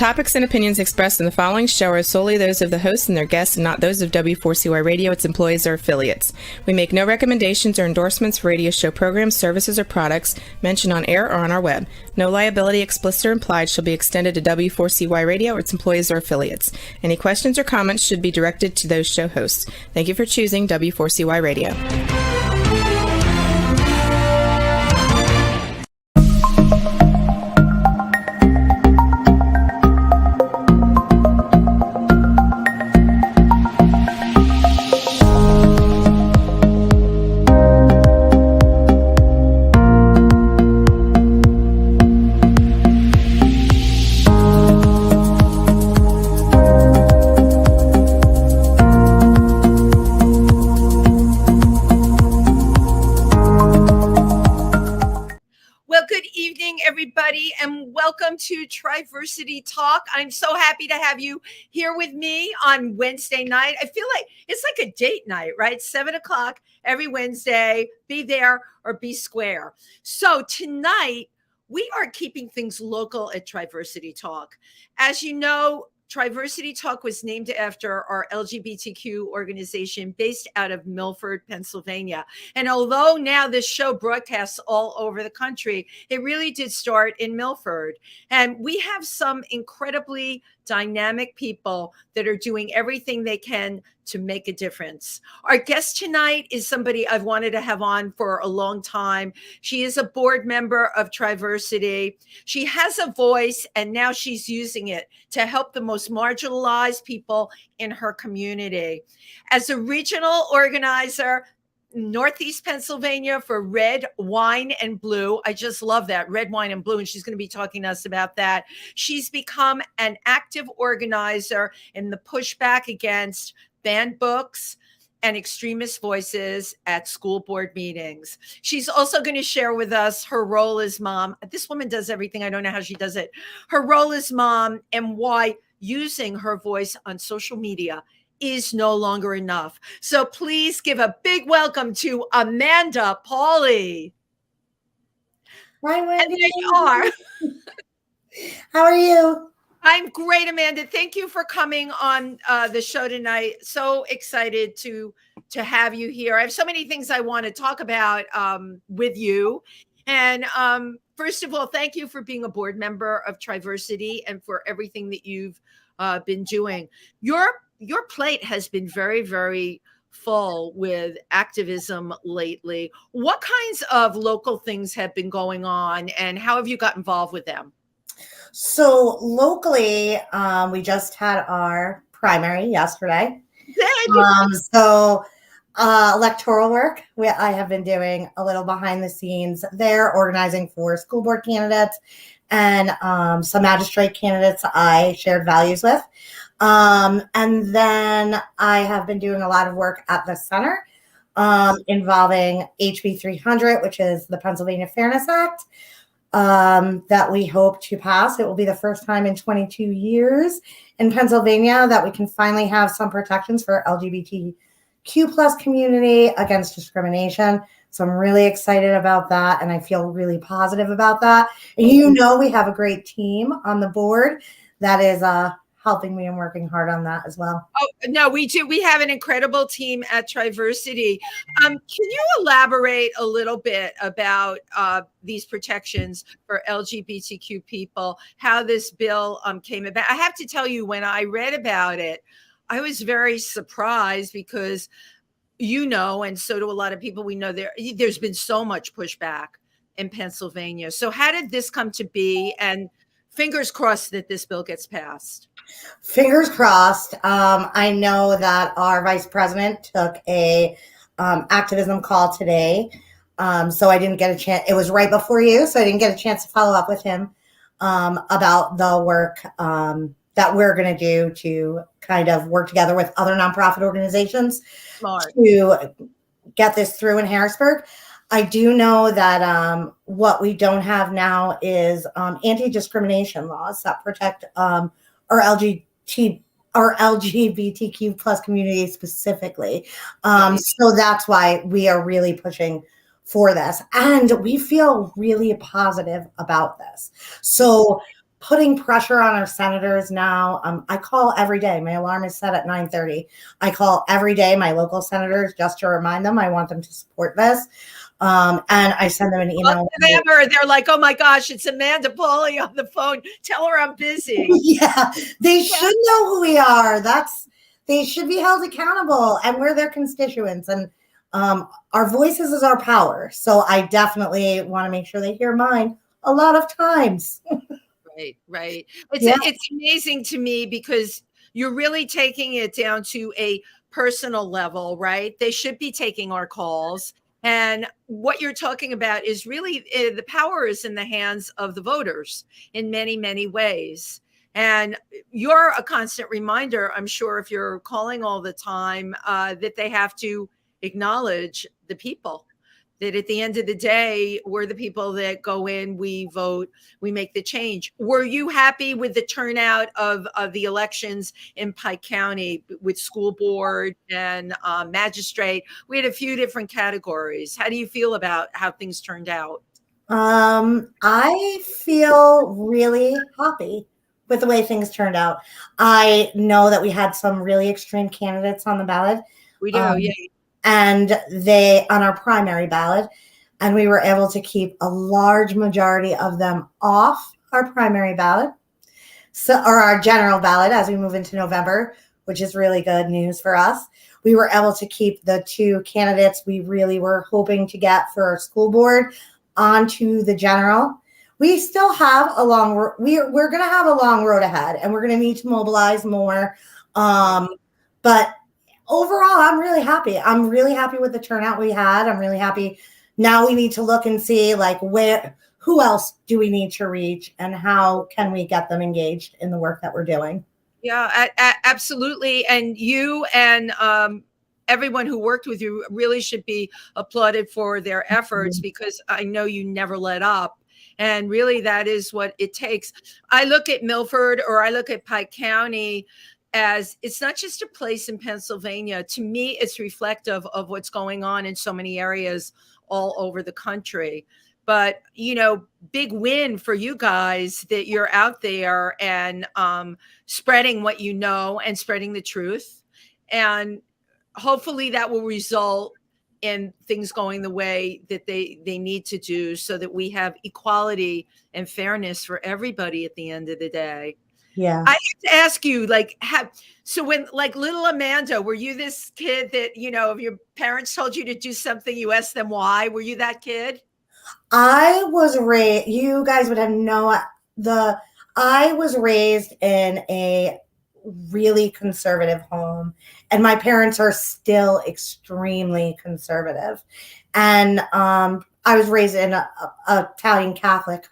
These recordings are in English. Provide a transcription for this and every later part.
topics and opinions expressed in the following show are solely those of the host and their guests and not those of W4CY Radio, its employees, or affiliates. We make no recommendations or endorsements for radio show programs, services, or products mentioned on air or on our web. No liability, explicit or implied, shall be extended to W4CY Radio or its employees or affiliates. Any questions or comments should be directed to those show hosts. Thank you for choosing W4CY Radio. Everybody, and welcome to Triversity Talk. I'm so happy to have you here with me on Wednesday night. I feel like it's like a date night, right? 7:00 every Wednesday. Be there or be square. So tonight we are keeping things local at Triversity Talk. As you know, Triversity Talk was named after our LGBTQ organization based out of Milford, Pennsylvania. And although now this show broadcasts all over the country, it really did start in Milford. And we have some incredibly dynamic people that are doing everything they can to make a difference. Our guest tonight is somebody I've wanted to have on for a long time. She is a board member of Triversity. She has a voice, and now she's using it to help the most marginalized people in her community. As a regional organizer, Northeast Pennsylvania for Red, Wine, and Blue. I just love that, Red, Wine, and Blue, and she's going to be talking to us about that. She's become an active organizer in the pushback against banned books and extremist voices at school board meetings. She's also going to share with us her role as mom. This woman does everything. I don't know how she does it. Her role as mom and why using her voice on social media is no longer enough. So please give a big welcome to Amanda Pauley. Hi, Wendy. And there you are. How are you? I'm great, Amanda. Thank you for coming on the show tonight. So excited to have you here. I have so many things I want to talk about with you. And first of all, thank you for being a board member of Triversity and for everything that you've been doing. Your plate has been very, very full with activism lately. What kinds of local things have been going on, and how have you got involved with them? So locally, we just had our primary yesterday. Electoral work. I have been doing a little behind the scenes there, organizing for school board candidates and some magistrate candidates I shared values with. And then I have been doing a lot of work at the center involving HB 300, which is the Pennsylvania Fairness Act, that we hope to pass. It will be the first time in 22 years in Pennsylvania that we can finally have some protections for LGBTQ plus community against discrimination. So I'm really excited about that, and I feel really positive about that. And we have a great team on the board that is helping me and working hard on that as well. Oh, no, we do. We have an incredible team at Triversity. Can you elaborate a little bit about these protections for LGBTQ people, how this bill came about? I have to tell you, when I read about it, I was very surprised because, and so do a lot of people we know, there's been so much pushback in Pennsylvania. So how did this come to be? And fingers crossed that this bill gets passed. Fingers crossed. I know that our vice president took a activism call today. So I didn't get a chance. It was right before you, so I didn't get a chance to follow up with him about the work that we're going to do to kind of work together with other nonprofit organizations to get this through in Harrisburg. I do know that what we don't have now is anti-discrimination laws that protect our LGBTQ plus community specifically. So that's why we are really pushing for this. And we feel really positive about this. So putting pressure on our senators now. I call every day. My alarm is set at 9:30. I call every day my local senators just to remind them I want them to support this. And I send them an email. They're like, oh my gosh, it's Amanda Pauly on the phone. Tell her I'm busy. Yeah, they should know who we are. They should be held accountable, and we're their constituents. And our voices is our power. So I definitely want to make sure they hear mine a lot of times. Right. It's amazing to me because you're really taking it down to a personal level, right? They should be taking our calls. And what you're talking about is really the power is in the hands of the voters in many, many ways. And you're a constant reminder, I'm sure, if you're calling all the time, that they have to acknowledge the people. That at the end of the day, we're the people that go in, we vote, we make the change. Were you happy with the turnout of the elections in Pike County with school board and magistrate? We had a few different categories. How do you feel about how things turned out? I feel really happy with the way things turned out. I know that we had some really extreme candidates on the ballot. We do, yeah. And they on our primary ballot, and we were able to keep a large majority of them off our primary ballot, or our general ballot as we move into November, which is really good news for us. We were able to keep the two candidates we really were hoping to get for our school board onto the general. We still have a long we're going to have a long road ahead, and we're going to need to mobilize more. But overall, I'm really happy. I'm really happy with the turnout we had. I'm really happy. Now we need to look and see who else do we need to reach, and how can we get them engaged in the work that we're doing? Yeah, absolutely. And you and everyone who worked with you really should be applauded for their efforts, because I know you never let up. And really, that is what it takes. I look at Milford, or I look at Pike County, as it's not just a place in Pennsylvania. To me, it's reflective of what's going on in so many areas all over the country. But, big win for you guys that you're out there and spreading what you know and spreading the truth. And hopefully that will result in things going the way that they need to do, so that we have equality and fairness for everybody at the end of the day. Yeah. I have to ask you, so when, little Amanda, were you this kid that, if your parents told you to do something, you asked them why? Were you that kid? I was raised, you guys would have I was raised in a really conservative home, and my parents are still extremely conservative. And I was raised in a Italian Catholic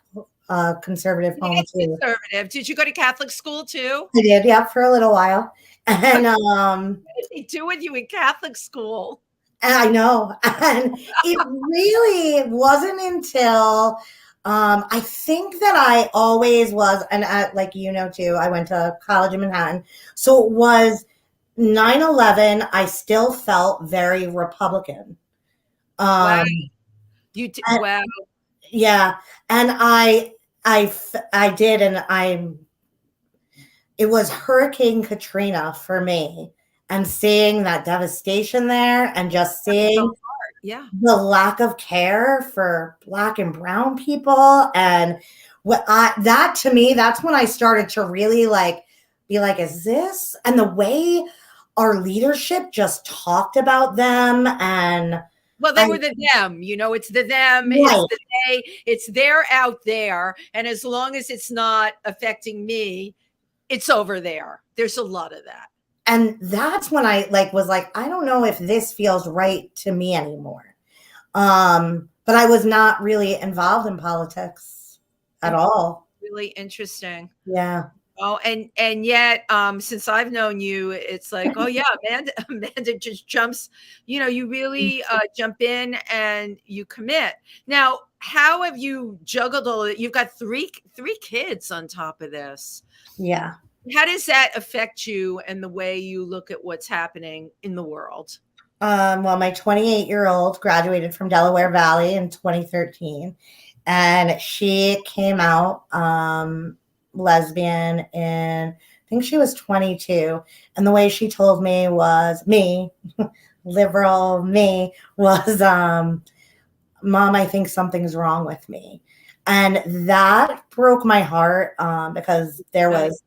conservative home too. Conservative. Did you go to Catholic school too? I did, yeah, for a little while. And what did they do with you in Catholic school? And I know. And it really wasn't until I think that I always was, and like too, I went to college in Manhattan. So it was 9/11. I still felt very Republican. Wow. Wow. Yeah. And I did, and it was Hurricane Katrina for me, and seeing that devastation there, and just seeing the lack of care for Black and brown people. And that to me, that's when I started to really be like, is this? And the way our leadership just talked about them, and well, they were the them, it's the them, right. It's the they, it's they're out there. And as long as it's not affecting me, it's over there. There's a lot of that. And that's when I was like, I don't know if this feels right to me anymore. But I was not really involved in politics at all. Really interesting. Yeah. Oh, and yet, since I've known you, it's like, oh yeah, Amanda just jumps, you really jump in and you commit. Now, how have you juggled all of it? You've got three kids on top of this. Yeah. How does that affect you and the way you look at what's happening in the world? Well, my 28-year-old graduated from Delaware Valley in 2013, and she came out lesbian in, I think she was 22. And the way she told me was, me, liberal me, was, Mom, I think something's wrong with me. And that broke my heart, because there was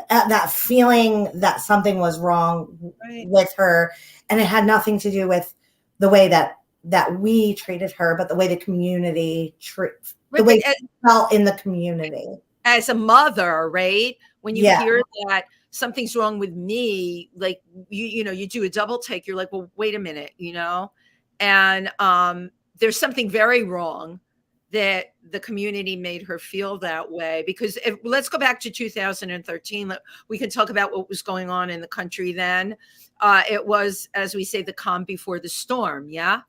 that feeling that something was wrong with her. And it had nothing to do with the way that we treated her, but the way the community the way she felt in the community. As a mother, right? When you hear that something's wrong with me, like you do a double take. You're like, well, wait a minute, and there's something very wrong that the community made her feel that way. Because let's go back to 2013. We can talk about what was going on in the country then. It was, as we say, the calm before the storm. Yeah.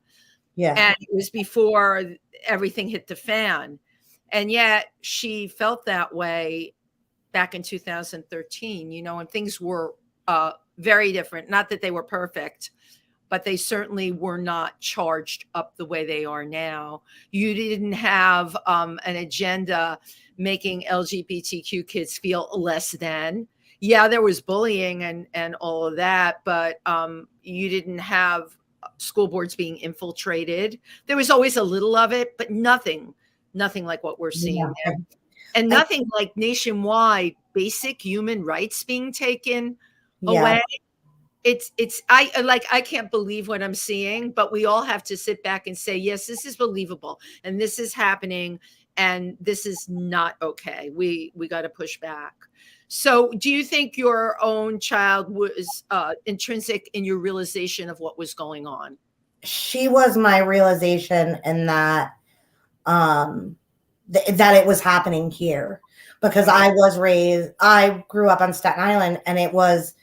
And it was before everything hit the fan. And yet she felt that way back in 2013, and things were very different. Not that they were perfect, but they certainly were not charged up the way they are now. You didn't have an agenda making LGBTQ kids feel less than. Yeah, there was bullying and all of that, but you didn't have school boards being infiltrated. There was always a little of it, but nothing like what we're seeing there. And nothing like nationwide basic human rights being taken away. I can't believe what I'm seeing, but we all have to sit back and say, yes, this is believable and this is happening and this is not okay. We got to push back. So do you think your own child was intrinsic in your realization of what was going on? She was my realization in that, that it was happening here, because I grew up on Staten Island, and it was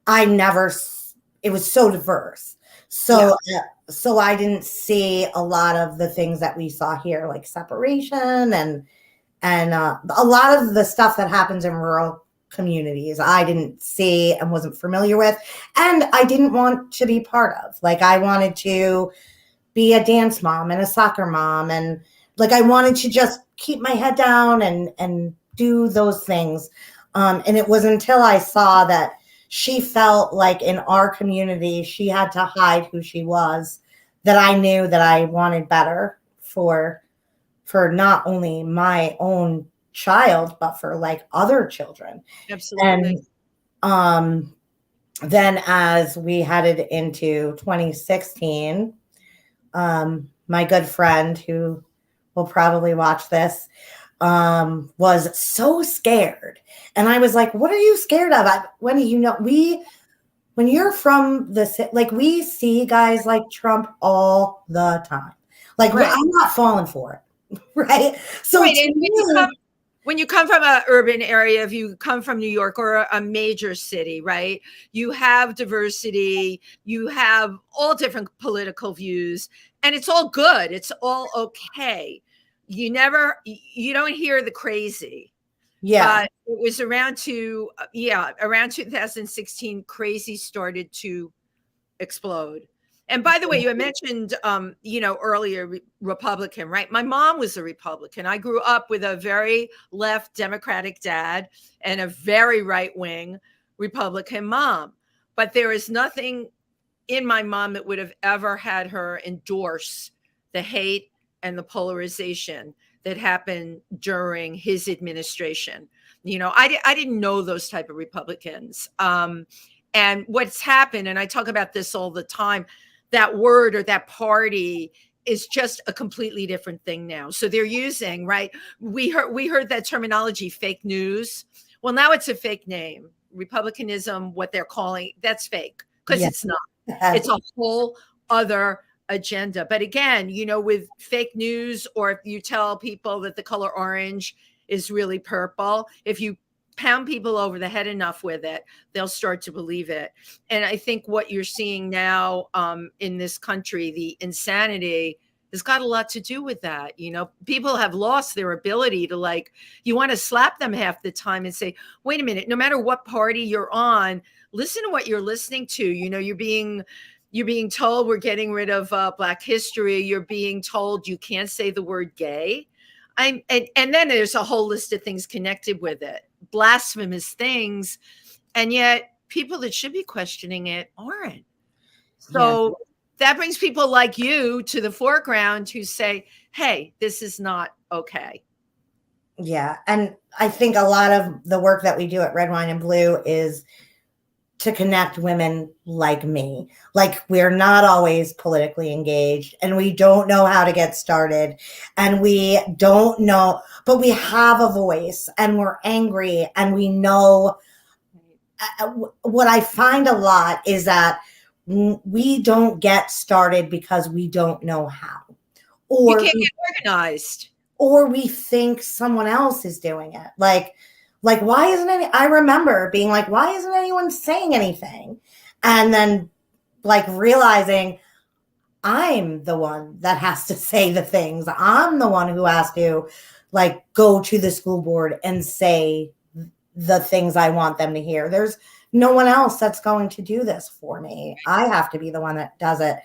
so diverse. So I didn't see a lot of the things that we saw here, like separation and a lot of the stuff that happens in rural communities I didn't see and wasn't familiar with, and I didn't want to be part of. Like, I wanted to be a dance mom and a soccer mom, and like I wanted to just keep my head down and do those things. And it was until I saw that she felt like in our community she had to hide who she was, that I knew that I wanted better for not only my own child, but for like other children. Absolutely. And then as we headed into 2016, my good friend, who will probably watch this, was so scared. And I was like, what are you scared of? When you're from like, we see guys like Trump all the time. Like, I'm not falling for it. Right. So when you come from an urban area, if you come from New York or a major city, right, you have diversity, you have all different political views, and it's all good. It's all okay. You don't hear the crazy. Yeah. It was around 2016, crazy started to explode. And by the way, you had mentioned, earlier Republican, right? My mom was a Republican. I grew up with a very left Democratic dad and a very right-wing Republican mom. But there is nothing in my mom that would have ever had her endorse the hate and the polarization that happened during his administration. I didn't know those type of Republicans. And what's happened, and I talk about this all the time, that word or that party is just a completely different thing now. So they're using, right? We heard that terminology, fake news. Well, now it's a fake name. Republicanism, what they're calling, that's fake, because it's not. It's a whole other agenda. But again, with fake news, or if you tell people that the color orange is really purple, if you pound people over the head enough with it, they'll start to believe it. And I think what you're seeing now in this country, the insanity, has got a lot to do with that. People have lost their ability to, you want to slap them half the time and say, wait a minute, no matter what party you're on, listen to what you're listening to. You're being told we're getting rid of Black history. You're being told you can't say the word gay. And then there's a whole list of things connected with it, blasphemous things, and yet people that should be questioning it aren't. So that brings people like you to the foreground who say, hey, this is not okay. Yeah. And I think a lot of the work that we do at Red Wine and Blue is to connect women like me. Like, we're not always politically engaged, and we don't know how to get started, and we don't know, but we have a voice, and we're angry, and we know. What I find a lot is that we don't get started because we don't know how, or you can't get organized, or we think someone else is doing it. Like, why isn't I remember being like, why isn't anyone saying anything? And then like realizing I'm the one that has to say the things. I'm the one who has to like go to the school board and say the things I want them to hear. There's no one else that's going to do this for me. I have to be the one that does it.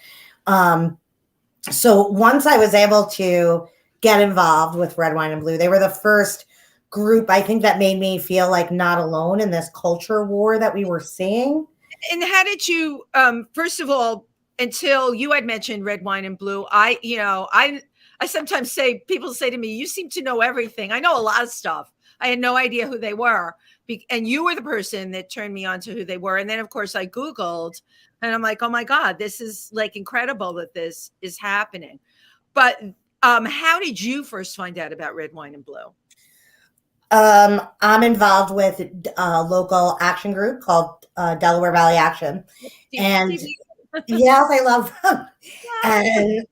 So once I was able to get involved with Red Wine and Blue, they were the first group, I think, that made me feel like not alone in this culture war that we were seeing. And how did you, first of all, until you had mentioned Red Wine and Blue, I sometimes say, people say to me, you seem to know everything. I know a lot of stuff. I had no idea who they were. And you were the person that turned me on to who they were. And then, of course, I Googled and I'm like, oh my God, this is like incredible that this is happening. But how did you first find out about Red Wine and Blue? I'm involved with a local action group called Delaware Valley Action. And yes, I love them. And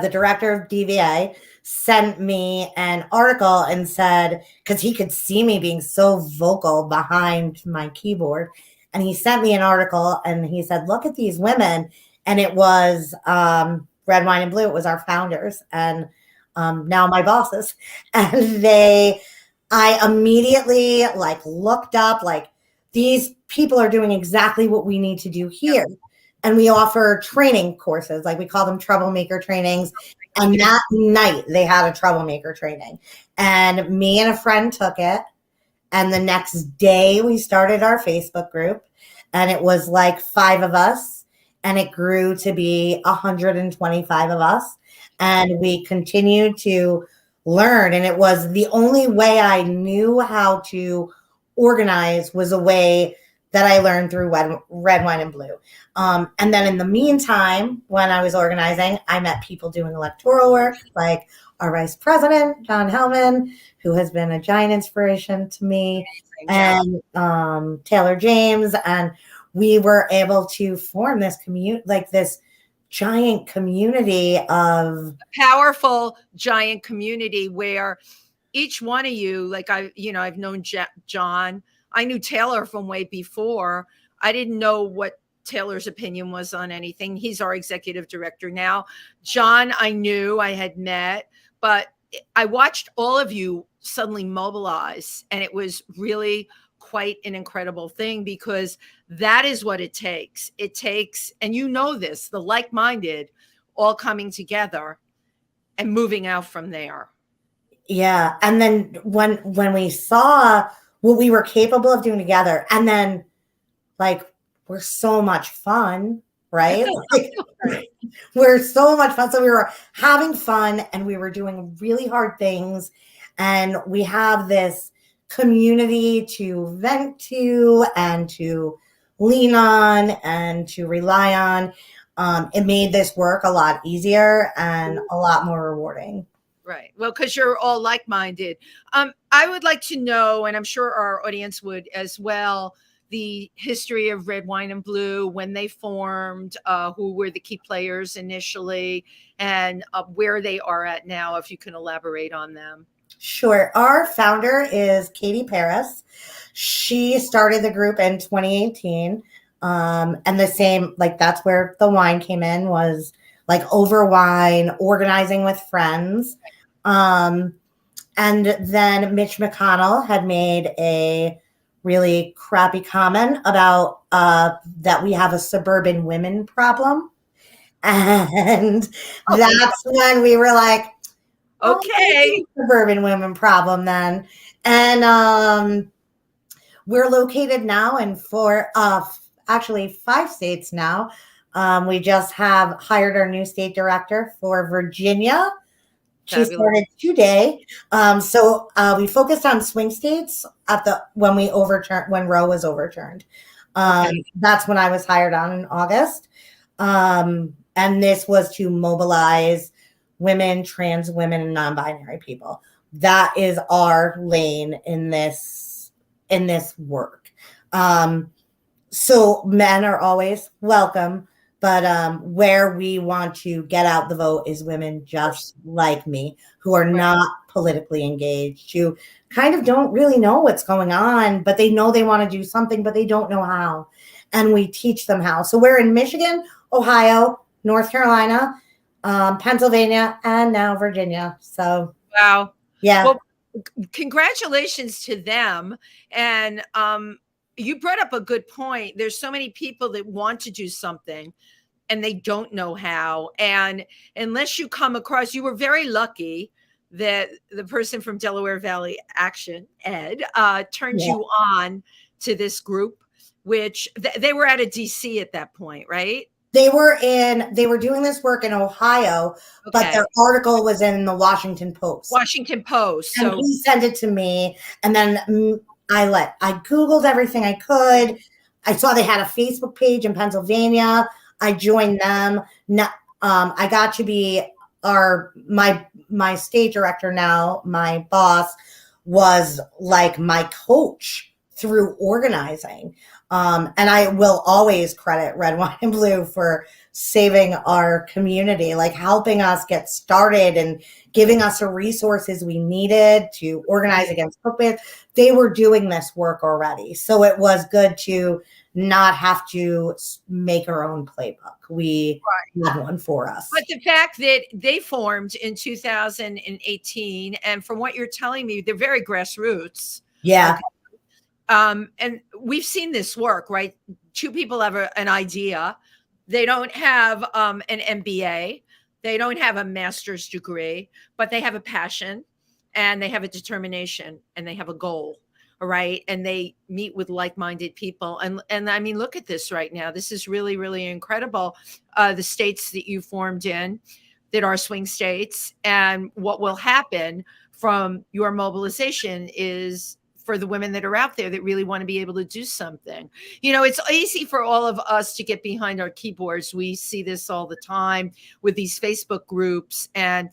the director of DVA sent me an article and said, because he could see me being so vocal behind my keyboard, and he sent me an article and he said, look at these women. And it was Red Wine and Blue. It was our founders and now my bosses. And I immediately like looked up, like, these people are doing exactly what we need to do here. And we offer training courses, like we call them troublemaker trainings. And that night they had a troublemaker training. And me and a friend took it. And the next day we started our Facebook group. And it was like 5 of us. And it grew to be 125 of us. And we continued to learn. And it was the only way I knew how to organize was a way that I learned through Red Wine and Blue. And then in the meantime, when I was organizing, I met people doing electoral work, like our vice president, John Hellman, who has been a giant inspiration to me, and Taylor James. And we were able to form this community, like this giant community of powerful giant community where each one of you, like I've known John. I knew Taylor from way before. I didn't know what Taylor's opinion was on anything. He's our executive director now. John, I knew, I had met, but I watched all of you suddenly mobilize, and it was really quite an incredible thing, because that is what it takes. It takes, and you know this, the like-minded all coming together and moving out from there. Yeah. And then when we saw what we were capable of doing together, and then like, we're so much fun, right? Like, we're so much fun. So we were having fun and we were doing really hard things. And we have this community to vent to and to lean on and to rely on. It made this work a lot easier and a lot more rewarding. Right. Well, because you're all like-minded. I would like to know, and I'm sure our audience would as well, the history of Red Wine and Blue, when they formed, who were the key players initially, and where they are at now, if you can elaborate on them. Sure. Our founder is Katie Paris. She started the group in 2018. And the same, like, that's where the wine came in, was like over wine, organizing with friends. And then Mitch McConnell had made a really crappy comment about that we have a suburban women problem. And that's when we were like, Okay. Suburban women problem then. And we're located now in actually 5 states now. We just have hired our new state director for Virginia. She Fabulous. started today. So we focused on swing states when Roe was overturned. Okay. That's when I was hired on in August. And this was to mobilize women, trans women, and non-binary people. That is our lane in this work. So men are always welcome, but where we want to get out the vote is women just like me, who are not politically engaged, who kind of don't really know what's going on, but they know they want to do something, but they don't know how. And we teach them how. So we're in Michigan, Ohio, North Carolina, Pennsylvania, and now Virginia. So wow. Yeah. Well, congratulations to them. And you brought up a good point. There's so many people that want to do something and they don't know how. And unless you come across, you were very lucky that the person from Delaware Valley Action, Ed, turned you on to this group, which they were out of DC at that point, right? They were doing this work in Ohio, but their article was in the Washington Post. Washington Post. And he sent it to me, and then I Googled everything I could. I saw they had a Facebook page in Pennsylvania. I joined them. I got to be my state director now. My boss was like my coach through organizing. And I will always credit Red, White, and Blue for saving our community, like helping us get started and giving us the resources we needed to organize against cookbans. They were doing this work already. So it was good to not have to make our own playbook. We had one for us. But the fact that they formed in 2018, and from what you're telling me, they're very grassroots. Yeah. Okay. And we've seen this work, right? Two people have an idea. They don't have an MBA. They don't have a master's degree, but they have a passion and they have a determination and they have a goal. All right. And they meet with like-minded people. And I mean, look at this right now. This is really, really incredible. The states that you formed in that are swing states. And what will happen from your mobilization is for the women that are out there that really want to be able to do something. You know, it's easy for all of us to get behind our keyboards. We see this all the time with these Facebook groups. And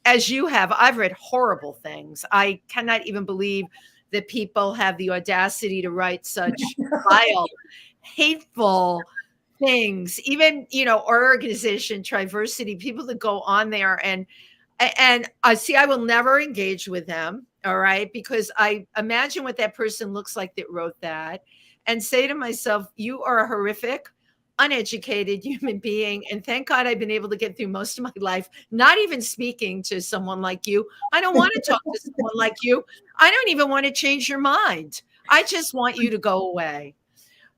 as you have, I've read horrible things. I cannot even believe that people have the audacity to write such vile, hateful things. Even, you know, our organization, Triversity, people that go on there and I see, I will never engage with them. All right. Because I imagine what that person looks like that wrote that and say to myself, you are a horrific, uneducated human being. And thank God I've been able to get through most of my life, not even speaking to someone like you. I don't want to talk to someone like you. I don't even want to change your mind. I just want you to go away.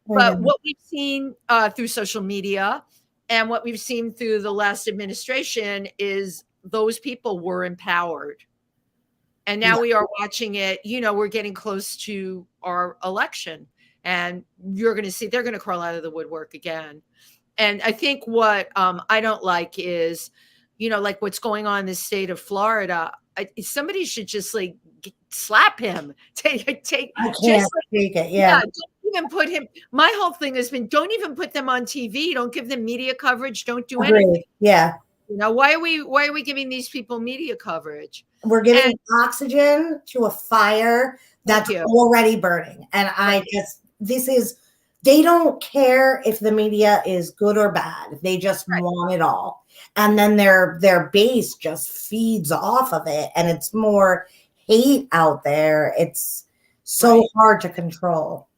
But what we've seen through social media and what we've seen through the last administration is those people were empowered. And now we are watching it, you know, we're getting close to our election and you're going to see, they're going to crawl out of the woodwork again. And I think what I don't like is, you know, like what's going on in the state of Florida. Somebody should just like slap him. Take I can't just like, take it. Yeah. don't even put him. My whole thing has been, don't even put them on TV. Don't give them media coverage. Don't do anything. Yeah. You know, why are we giving these people media coverage? We're giving oxygen to a fire that's already burning. And they don't care if the media is good or bad. They just want it all. And then their base just feeds off of it. And it's more hate out there. It's so hard to control.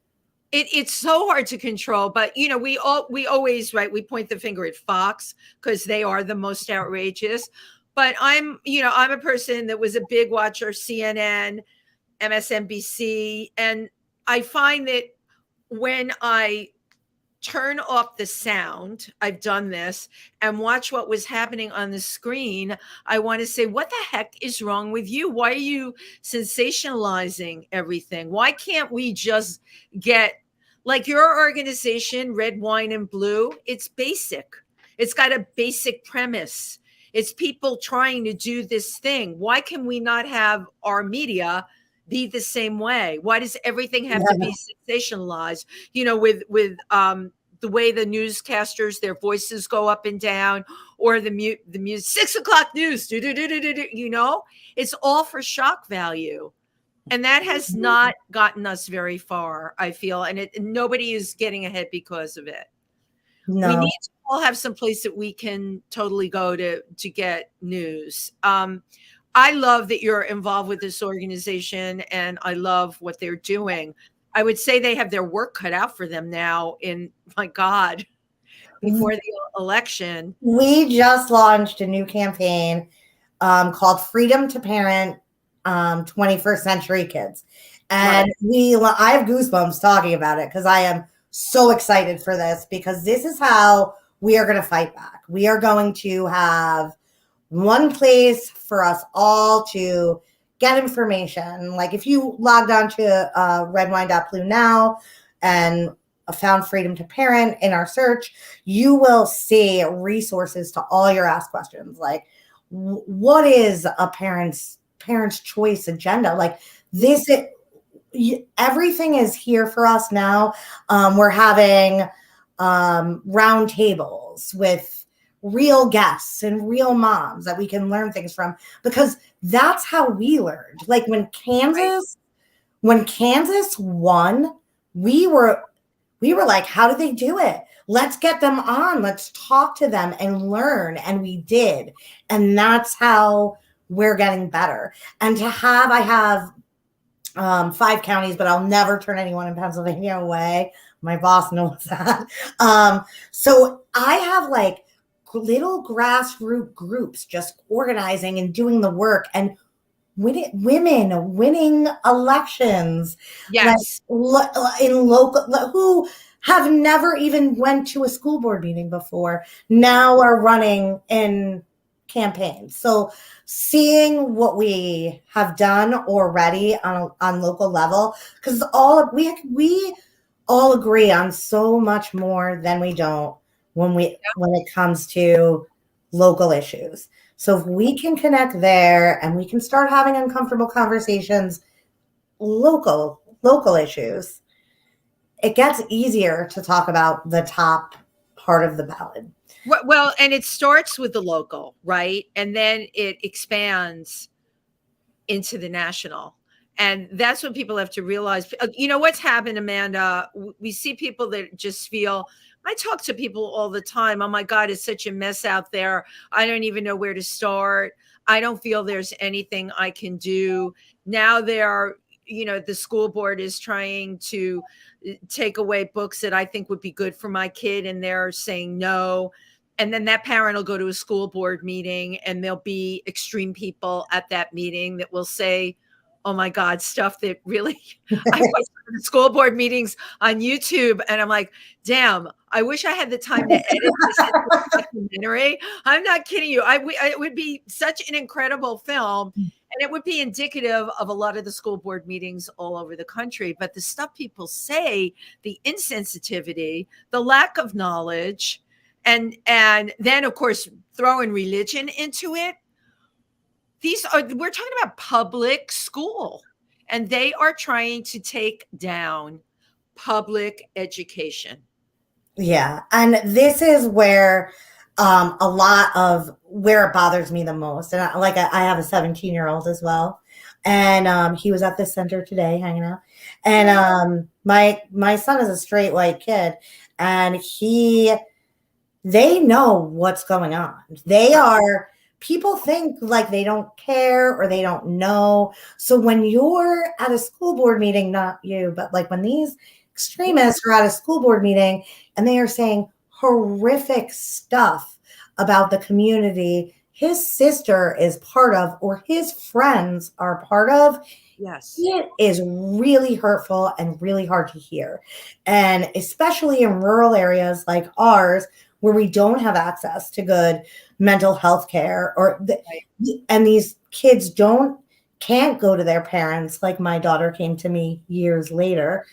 It's so hard to control, but you know, we always, right, we point the finger at Fox because they are the most outrageous. But I'm a person that was a big watcher, CNN, MSNBC, and I find that when I turn off the sound, I've done this, and watch what was happening on the screen, I want to say, what the heck is wrong with you? Why are you sensationalizing everything? Why can't we just get, like your organization, Red, Wine, and Blue? It's basic. It's got a basic premise. It's people trying to do this thing. Why can we not have our media be the same way? Why does everything have to be sensationalized? With the way the newscasters, their voices go up and down, or the music, 6 o'clock news, it's all for shock value. And that has not gotten us very far, I feel. And nobody is getting ahead because of it. No. We need to all have some place that we can totally go to get news. I love that you're involved with this organization, and I love what they're doing. I would say they have their work cut out for them now my God, before the election. We just launched a new campaign called Freedom to Parent 21st Century Kids. And I have goosebumps talking about it because I am so excited for this, because this is how we are going to fight back. We are going to have one place for us all to get information. Like if you logged on to redwine.blue now and found Freedom to Parent in our search, you will see resources to all your ask questions. Like, what is a parent's choice agenda? Like this, everything is here for us now. We're having round tables with real guests and real moms that we can learn things from, because that's how we learned. Like when Kansas won, we were like, how did they do it? Let's get them on. Let's talk to them and learn. And we did. And that's how we're getting better. And I have 5 counties, but I'll never turn anyone in Pennsylvania away. My boss knows that. So I have like little grassroots groups just organizing and doing the work and women winning elections. Yes. Like, in local, who have never even went to a school board meeting before, now are running in campaigns. So seeing what we have done already on local level, because we all agree on so much more than we don't when it comes to local issues. So if we can connect there and we can start having uncomfortable conversations, local issues, it gets easier to talk about the top part of the ballot. Well, and it starts with the local, right? And then it expands into the national. And that's what people have to realize. You know what's happened, Amanda? We see people that just feel, I talk to people all the time. Oh my God, it's such a mess out there. I don't even know where to start. I don't feel there's anything I can do. Now the school board is trying to take away books that I think would be good for my kid, and they're saying no. And then that parent will go to a school board meeting, and there'll be extreme people at that meeting that will say, oh my God, stuff that really, I watch the school board meetings on YouTube, and I'm like, damn, I wish I had the time to edit this into a documentary. I'm not kidding you. It would be such an incredible film, and it would be indicative of a lot of the school board meetings all over the country. But the stuff people say, the insensitivity, the lack of knowledge, and then of course throwing religion into it. We're talking about public school, and they are trying to take down public education. Yeah. And this is where a lot of where it bothers me the most. And I have a 17-year-old as well. And he was at the center today hanging out. And my son is a straight white kid, and they know what's going on. People think like they don't care or they don't know. So when you're at a school board meeting, not you, but like when these extremists are at a school board meeting and they are saying horrific stuff about the community his sister is part of or his friends are part of, Yes. it is really hurtful and really hard to hear. And especially in rural areas like ours, where we don't have access to good mental health care, and these kids can't go to their parents. Like my daughter came to me years later.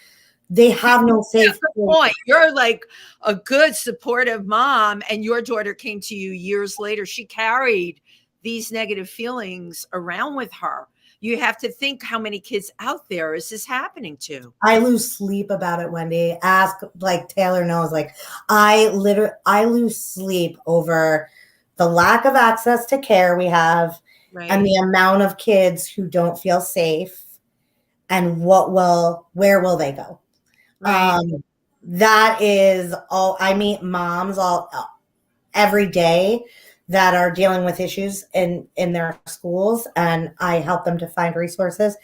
They have no safe point. You're like a good supportive mom, and your daughter came to you years later. She carried these negative feelings around with her. You have to think how many kids out there is this happening to. I lose sleep about it, Wendy. Ask, like, Taylor knows, like, I lose sleep over the lack of access to care we have, Right. and the amount of kids who don't feel safe, and where will they go? Right. That is all. I meet moms every day that are dealing with issues in their schools, and I help them to find resources.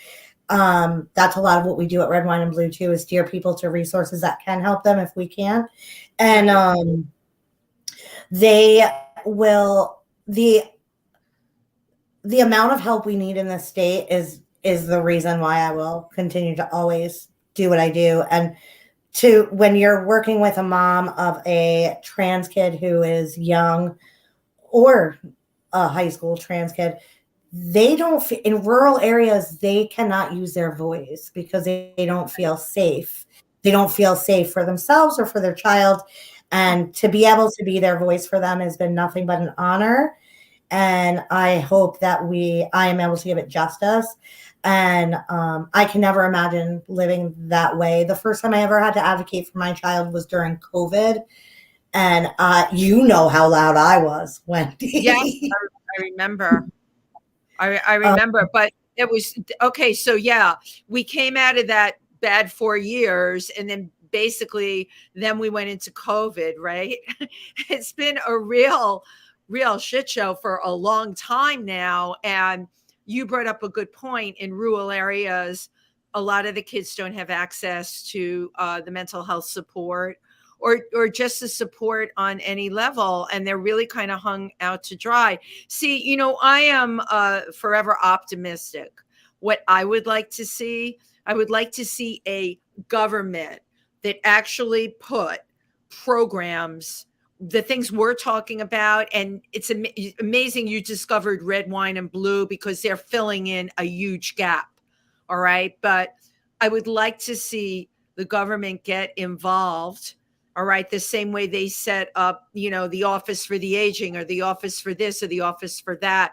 That's a lot of what we do at Red Wine and Blue too, is steer people to resources that can help them if we can. And they will the amount of help we need in this state is the reason why I will continue to always do what I do. And when you're working with a mom of a trans kid who is young, or a high school trans kid, they don't, in rural areas, they cannot use their voice because they don't feel safe. They don't feel safe for themselves or for their child. And to be able to be their voice for them has been nothing but an honor. And I hope that I am able to give it justice. And I can never imagine living that way. The first time I ever had to advocate for my child was during COVID. And you know how loud I was, Wendy. Yes, I remember. I remember, but it was okay. So yeah, we came out of that bad 4 years, and then basically then we went into COVID, right? It's been a real shit show for a long time now. And you brought up a good point. In rural areas, a lot of the kids don't have access to the mental health support or just the support on any level, and they're really kind of hung out to dry. See, I am forever optimistic. What I would like to see, I would like to see a government that actually put programs, the things we're talking about. And it's amazing you discovered Red Wine and Blue, because they're filling in a huge gap. All right. But I would like to see the government get involved. All right. The same way they set up, the Office for the Aging, or the Office for this, or the Office for that,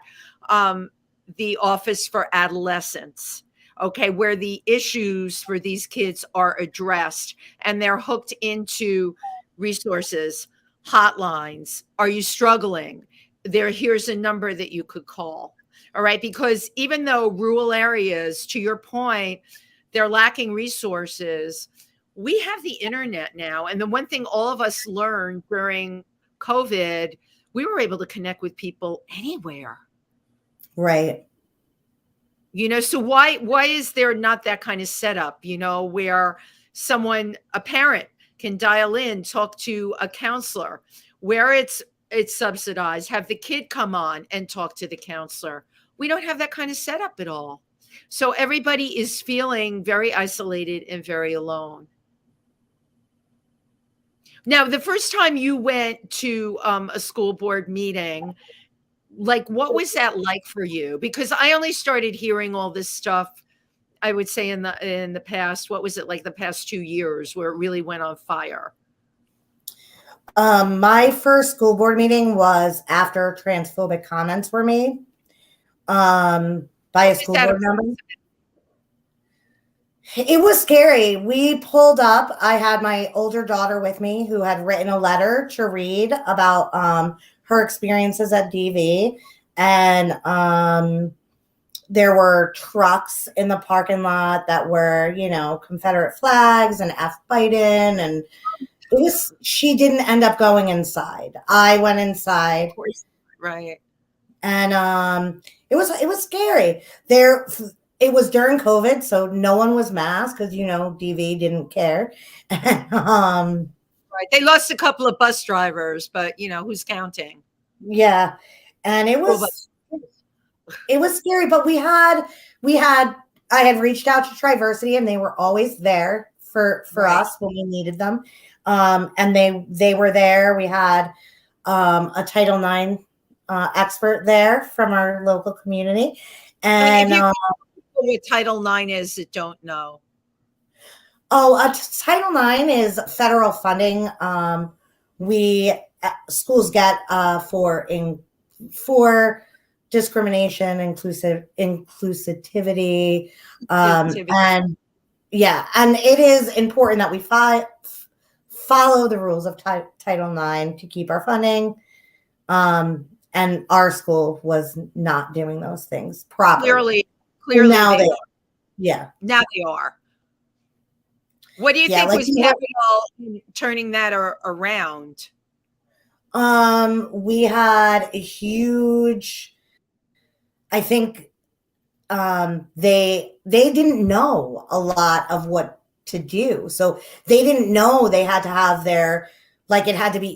the Office for Adolescents. Okay. Where the issues for these kids are addressed and they're hooked into resources, hotlines. Are you struggling? Here's a number that you could call. All right. Because even though rural areas, to your point, they're lacking resources, we have the internet now. And the one thing all of us learned during COVID, we were able to connect with people anywhere. Right. So why is there not that kind of setup, where a parent can dial in, talk to a counselor, where it's subsidized, have the kid come on and talk to the counselor. We don't have that kind of setup at all. So everybody is feeling very isolated and very alone. Now, the first time you went to a school board meeting, like, what was that like for you? Because I only started hearing all this stuff, I would say in the past, what was it, like the past 2 years, where it really went on fire? My first school board meeting was after transphobic comments were made by a school board member. It was scary. We pulled up. I had my older daughter with me who had written a letter to read about her experiences at DV. And there were trucks in the parking lot that were, Confederate flags and F Biden. And she didn't end up going inside. I went inside. Of course. Right. And it was scary. It was during COVID, so no one was masked because, DV didn't care. Right. They lost a couple of bus drivers, but, who's counting? Yeah. And it Oh, was scary, but I had reached out to Triversity and they were always there for Right. us when we needed them. And they were there. We had a Title IX expert there from our local community. And if you what Title IX is that don't know. Title IX is federal funding. Schools get for discrimination, inclusivity, and it is important that we follow the rules of Title IX to keep our funding. And our school was not doing those things properly. Clearly, now they are. Yeah. Now they are. What do you think was pivotal in turning that around? We had a huge, I think, they didn't know a lot of what to do. So they didn't know they had to have it had to be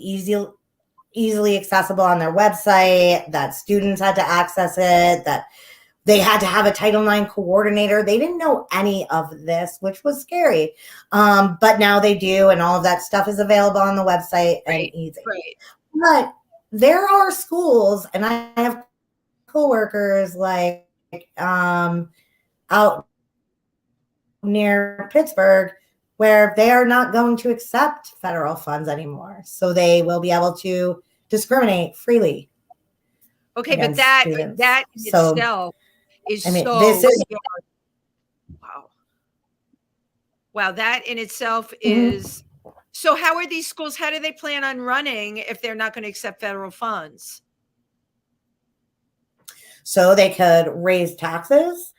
easily accessible on their website, that students had to access it, that they had to have a Title IX coordinator. They didn't know any of this, which was scary. But now they do, and all of that stuff is available on the website and easy. Right. But there are schools, and I have coworkers out near Pittsburgh where they are not going to accept federal funds anymore. So they will be able to discriminate freely. Okay, but that in itself is this is wow. That in itself is so. How are these schools? How do they plan on running if they're not going to accept federal funds? So they could raise taxes,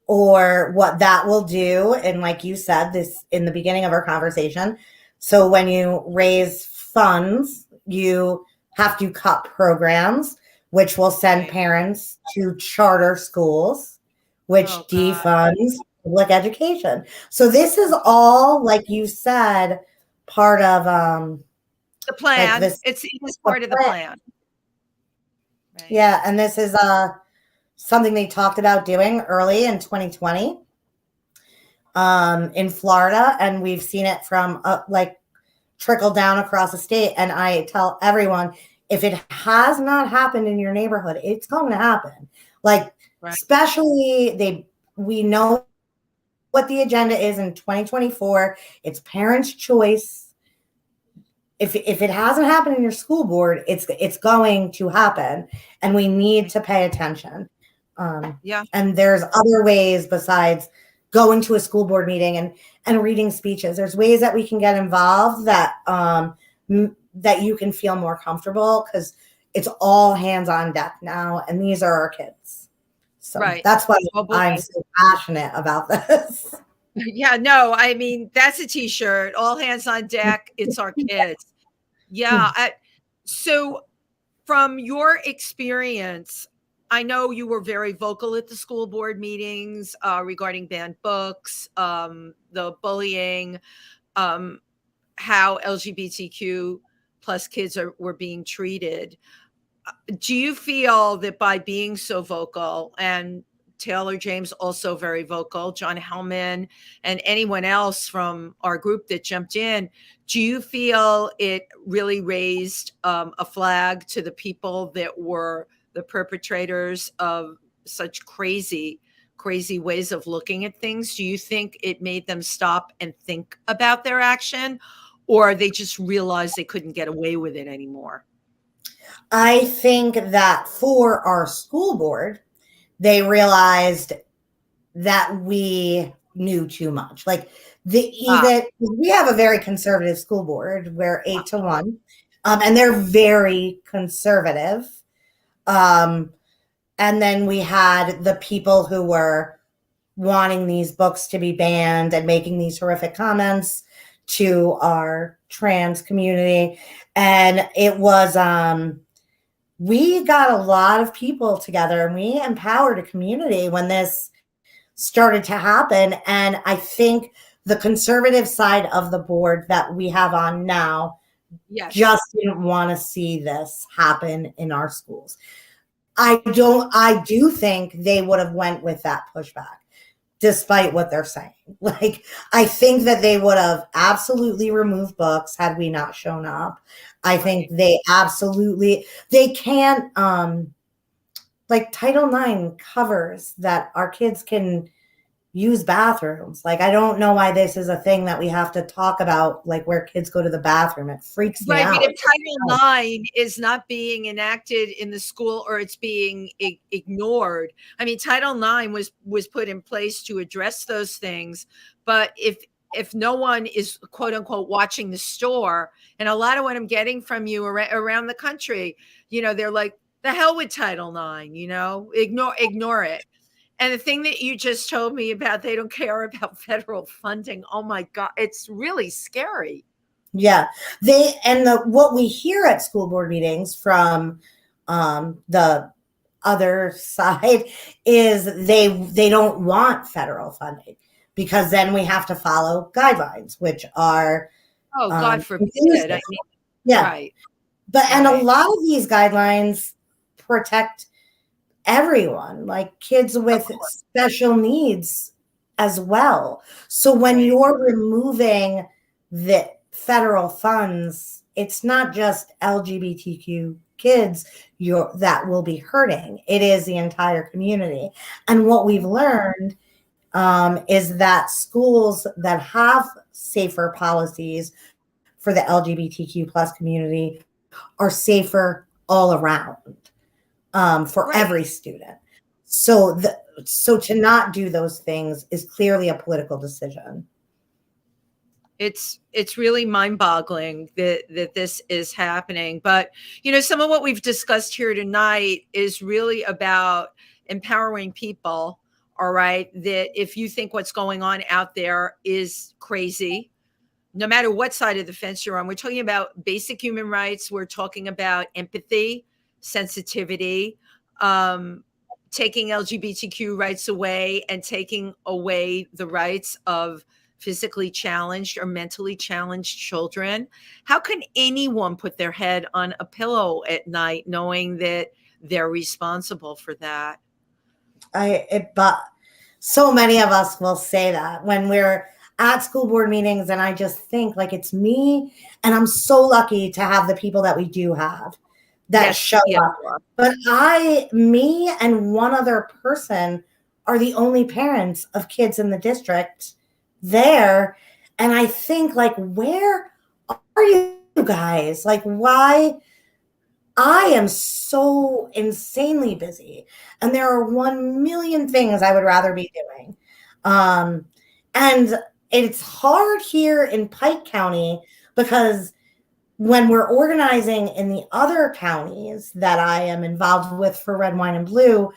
or what that will do. And like you said, this in the beginning of our conversation. So when you raise funds, you have to cut programs, which will send parents to charter schools, which defunds public education. So this is all, like you said, part of the plan. It's part of the plan. Right. Yeah, and this is something they talked about doing early in 2020 in Florida, and we've seen it from trickle down across the state. And I tell everyone, if it has not happened in your neighborhood, it's going to happen. Especially we know what the agenda is in 2024. It's parents' choice. If it hasn't happened in your school board, it's going to happen, and we need to pay attention. And there's other ways besides going to a school board meeting and reading speeches. There's ways that we can get involved that you can feel more comfortable, because it's all hands on deck now, and these are our kids. So that's why I'm so passionate about this. Yeah, no, I mean, that's a t-shirt, all hands on deck. It's our kids. Yeah. So from your experience, I know you were very vocal at the school board meetings regarding banned books, the bullying, how LGBTQ plus kids were being treated. Do you feel that by being so vocal, and Taylor James also very vocal, John Hellman, and anyone else from our group that jumped in, do you feel it really raised a flag to the people that were the perpetrators of such crazy ways of looking at things? Do you think it made them stop and think about their action, or they just realized they couldn't get away with it anymore? I think that for our school board, they realized that we knew too much. We have a very conservative school board. We're 8-1, and they're very conservative. And then we had the people who were wanting these books to be banned and making these horrific comments to our trans community. And it was, we got a lot of people together, and we empowered a community when this started to happen. And I think the conservative side of the board that we have on now just didn't want to see this happen in our schools. I do think they would have went with that pushback despite what they're saying. Like, I think that they would have absolutely removed books had we not shown up. I think they can't, like Title IX covers that our kids can use bathrooms. Like, I don't know why this is a thing that we have to talk about, like where kids go to the bathroom. It freaks me Right, out. but if Title IX is not being enacted in the school or it's being ignored, I mean, Title IX was put in place to address those things. But if no one is quote unquote watching the store, and a lot of what I'm getting from you around the country, they're like, the hell with Title IX, ignore it. And the thing that you just told me about, they don't care about federal funding. Oh my God, it's really scary. Yeah, what we hear at school board meetings from the other side is they don't want federal funding because then we have to follow guidelines, which are God forbid. I mean, yeah, right. And a lot of these guidelines protect everyone, like kids with special needs as well. So when you're removing the federal funds, it's not just LGBTQ kids that will be hurting. It is the entire community. And what we've learned is that schools that have safer policies for the LGBTQ plus community are safer all around for every student. So to not do those things is clearly a political decision. It's really mind-boggling that this is happening. But, some of what we've discussed here tonight is really about empowering people, all right, that if you think what's going on out there is crazy, no matter what side of the fence you're on, we're talking about basic human rights. We're talking about empathy, sensitivity, taking LGBTQ rights away and taking away the rights of physically challenged or mentally challenged children. How can anyone put their head on a pillow at night knowing that they're responsible for that? But so many of us will say that when we're at school board meetings, and I just think like it's me, and I'm so lucky to have the people that we do have that show up. But me and one other person are the only parents of kids in the district there. And I think like, where are you guys? Like, why? I am so insanely busy and there are 1 million things I would rather be doing. And it's hard here in Pike County because when we're organizing in the other counties that I am involved with for Red, Wine, and Blue,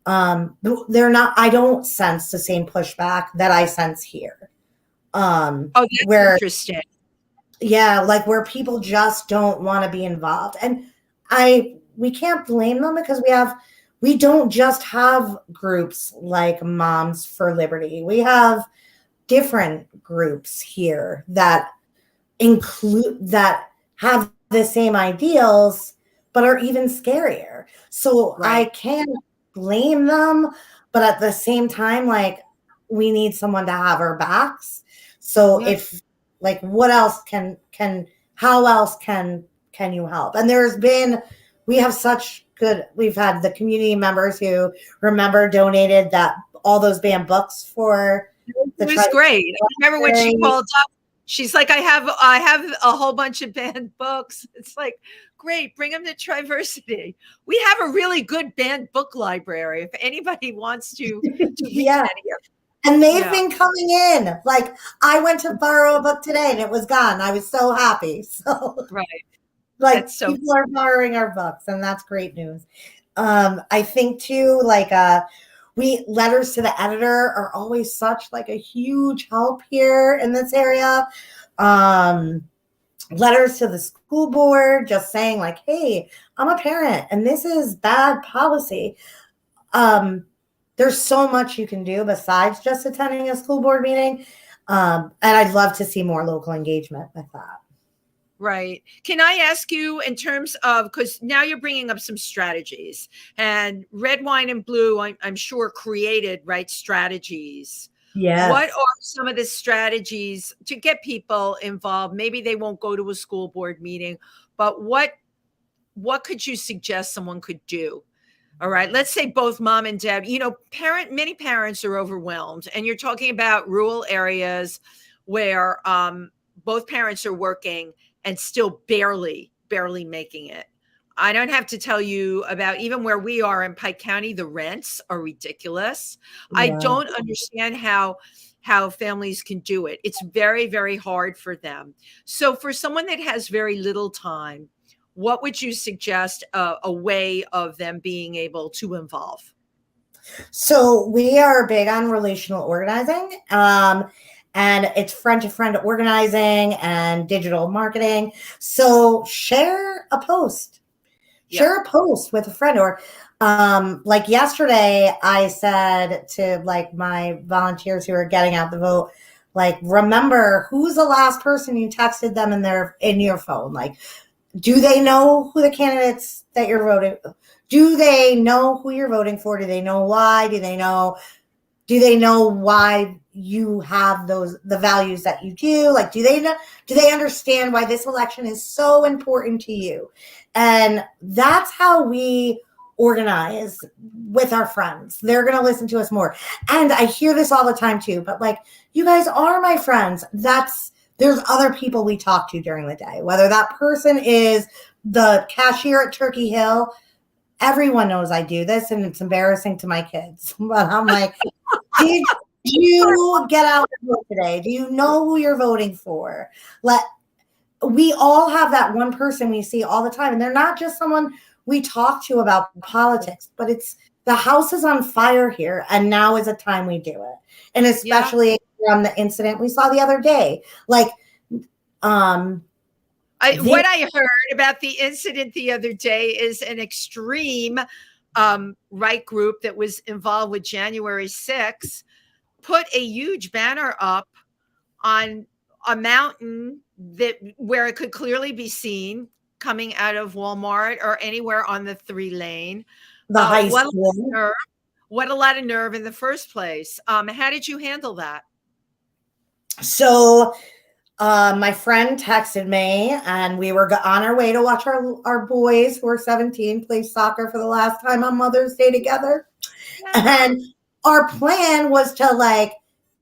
I don't sense the same pushback that I sense here. That's interesting. Yeah, like where people just don't want to be involved. And we can't blame them because we don't just have groups like Moms for Liberty. We have different groups here that have the same ideals, but are even scarier. So I can't blame them, but at the same time, like we need someone to have our backs. So if like, what else how else can you help? And we've had the community members who donated all those banned books for it was great. I remember when she called up, she's like, I have a whole bunch of banned books. It's like, great, bring them to Triversity. We have a really good banned book library if anybody wants to read any of them. And they've been coming in. Like, I went to borrow a book today and it was gone. I was so happy. So like, people are borrowing our books, and that's great news. I think too, like letters to the editor are always such like a huge help here in this area. Letters to the school board just saying like, hey, I'm a parent and this is bad policy. There's so much you can do besides just attending a school board meeting. And I'd love to see more local engagement with that. Right. Can I ask you in terms of, because now you're bringing up some strategies, and red wine and blue, I'm sure created, right, strategies. What Yes. are some of the strategies to get people involved? Maybe they won't go to a school board meeting, but what could you suggest someone could do? All right. Let's say both mom and dad, many parents are overwhelmed, and you're talking about rural areas where both parents are working and still barely making it. I don't have to tell you about even where we are in Pike County, the rents are ridiculous. I Yeah. don't understand how families can do it. It's very, very hard for them. So for someone that has very little time, what would you suggest a way of them being able to involve? So we are big on relational organizing. And it's friend to friend organizing and digital marketing. So share a post. Yeah. Share a post with a friend, or like yesterday I said to like my volunteers who are getting out the vote, like, remember who's the last person you texted them in your phone. Like, do they know who the candidates that you're voting? Do they know who you're voting for? Do they know why? Do they know why you have the values that you do? Like, do they understand why this election is so important to you? And that's how we organize with our friends. They're going to listen to us more. And I hear this all the time too, but like, you guys are my friends. There's other people we talk to during the day, whether that person is the cashier at Turkey Hill. Everyone knows I do this, and it's embarrassing to my kids. But I'm like, did you get out and vote today? Do you know who you're voting for? We all have that one person we see all the time, and they're not just someone we talk to about politics, but it's the house is on fire here, and now is a time we do it. And especially from the incident we saw the other day. Like, What I heard about the incident the other day is an extreme right group that was involved with January 6th put a huge banner up on a mountain where it could clearly be seen coming out of Walmart or anywhere on the 3-lane. the high What school. what a lot of nerve in the first place. How did you handle that? So my friend texted me, and we were on our way to watch our boys who are 17 play soccer for the last time on Mother's Day together. And our plan was to like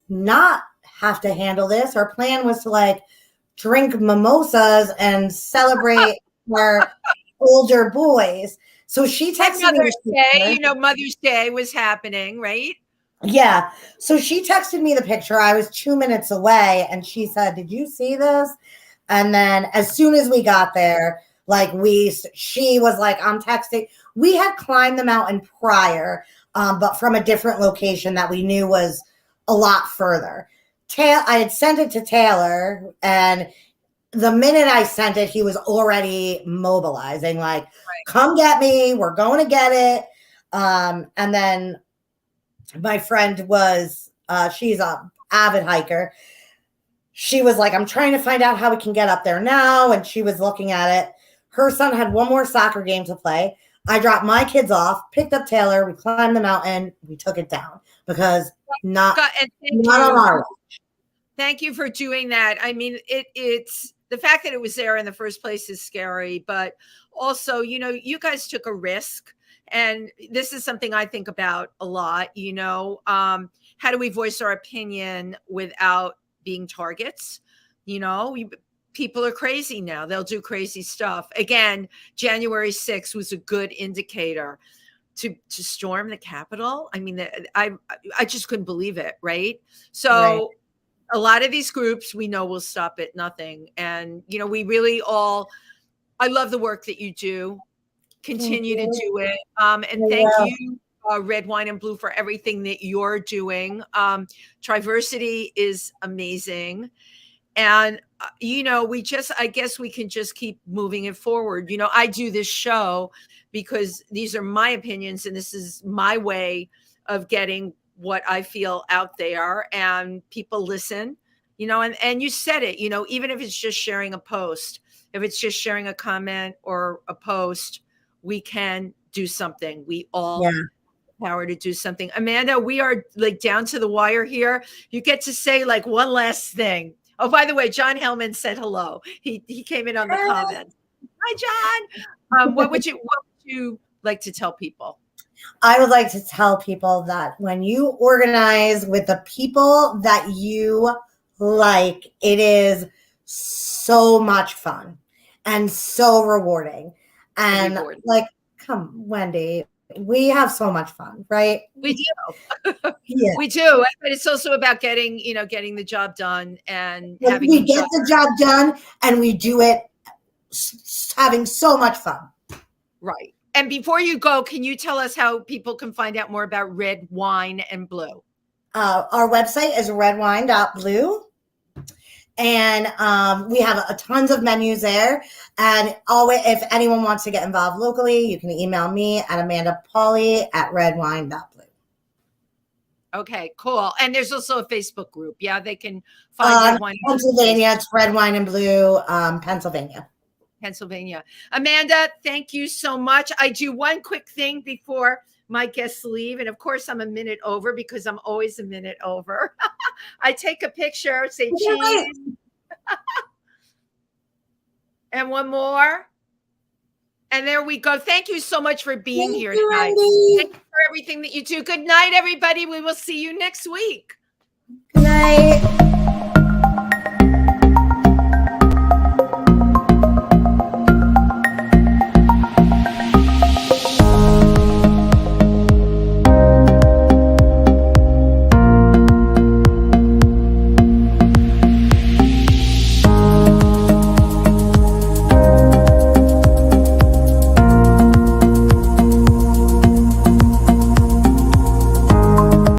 not have to handle this. Our plan was to like drink mimosas and celebrate our older boys. So she texted Mother's me. Day, Mother's Day was happening, right? Yeah. So she texted me the picture. I was 2 minutes away, and she said, "Did you see this?" And then as soon as we got there, like she was like, "I'm texting." We had climbed the mountain prior, but from a different location that we knew was a lot further. I had sent it to Taylor, and the minute I sent it, he was already mobilizing, like, "Come get me. We're going to get it." And then my friend was, she's a avid hiker. She was like, "I'm trying to find out how we can get up there now." And she was looking at it. Her son had one more soccer game to play. I dropped my kids off, picked up Taylor. We climbed the mountain. We took it down because not on our watch. Thank you for doing that. I mean, it's the fact that it was there in the first place is scary, but also, you guys took a risk. And this is something I think about a lot, how do we voice our opinion without being targets? People are crazy now. They'll do crazy stuff. Again, January 6th was a good indicator to storm the Capitol. I mean, I just couldn't believe it. Right. So Right. a lot of these groups we know will stop at nothing. And, we really I love the work that you do. Continue to do it. And thank you, Red Wine and Blue, for everything that you're doing. Triversity is amazing. And, I guess we can just keep moving it forward. I do this show because these are my opinions, and this is my way of getting what I feel out there, and people listen, and you said it, even if it's just sharing a post, if it's just sharing a comment or a post, we can do something. We all have power to do something. Amanda, we are like down to the wire here. You get to say like one last thing. Oh, by the way, John Hellman said hello. He came in on the comments. Hi, John. What would you like to tell people? I would like to tell people that when you organize with the people that you like, it is so much fun and so rewarding. And like, come, Wendy, we have so much fun, right? We do. Yeah. We do. But it's also about getting the job done and having we get the job done and we do it having so much fun. Right. And before you go, can you tell us how people can find out more about Red Wine and Blue? Our website is redwine.blue. And we have tons of menus there. And always, if anyone wants to get involved locally, you can email me at amandapauly@redwine.blue. Okay, cool. And there's also a Facebook group. Yeah, they can find Red Wine. Pennsylvania, it's Red Wine and Blue, Pennsylvania. Amanda, thank you so much. I do one quick thing before my guests leave. And of course, I'm a minute over because I'm always a minute over. I take a picture, say cheese. And one more. And there we go. Thank you so much for being here tonight. Thank you for everything that you do. Good night, everybody. We will see you next week. Good night.